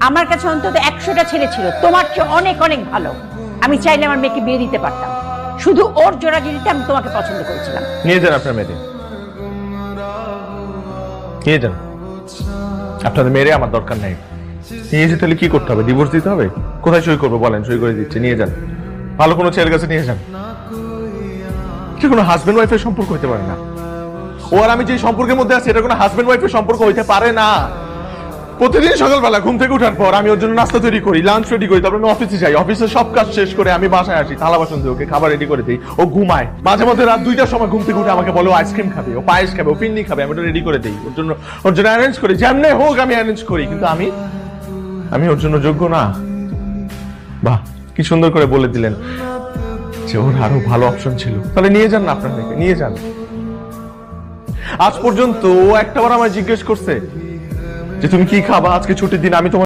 আমার কাছে অন্তত 100টা ছেলে ছিল তোমার চেয়ে অনেক অনেক ভালো। আমি চাইলে আমার মেয়েকে বিয়ে দিতে পারতাম, শুধু ওর জোড়াজুড়িতে আমি তোমাকে পছন্দ করেছিলাম। নিয়ে যান আপনার মেয়েকে, নিয়ে যান। আপনাদের মেয়েরে আমার দরকার নাই। নিয়ে যেতে হলে কি করতে হবে? ডিভোর্স দিতে হবে? কোথায় সই করবো বলেন, সই করে দিচ্ছে। নিয়ে যান, ভালো কোনো ছেলের কাছে নিয়ে যান। এটা কোনো হাজবেন্ড ওয়াইফের সম্পর্ক হইতে পারে না। ও আর আমি যে সম্পর্কের মধ্যে আছি এটা কোনো হাজবেন্ড ওয়াইফের সম্পর্ক হইতে পারে না। প্রতিদিন সকালবেলা ঘুম থেকে ওঠার পর আমি ওর জন্য নাস্তা তৈরি করি, লাঞ্চ রেডি করি, তারপর আমি অফিসে যাই। অফিসের সব কাজ শেষ করে আমি বাসায় আসি, থালা বাসন দিয়ে ওকে খাবার রেডি করে দিই। ও ঘুমায়, মাঝে মধ্যে রাত 2টার সময় ঘুম থেকে উঠে আমাকে বলে আইসক্রিম খাবে, ও পায়েস খাবে, ও পিন্নি খাবে। আমি ওটা রেডি করে দিই ওর জন্য অ্যারেঞ্জ করি, যেমনে হোক আমি অ্যারেঞ্জ করি। কিন্তু আমি ওর জন্য যোগ্য না। বাহ, কি সুন্দর করে বলে দিলেন যে ওর আরো ভালো অপশন ছিল। তাহলে নিয়ে যান না আপনার মেয়েকে, নিয়ে যান। আজ পর্যন্ত ও একটাবার আমায় জিজ্ঞেস করছে যে তুমি কি খাবা, আজকে ছুটির দিন আমি তোমার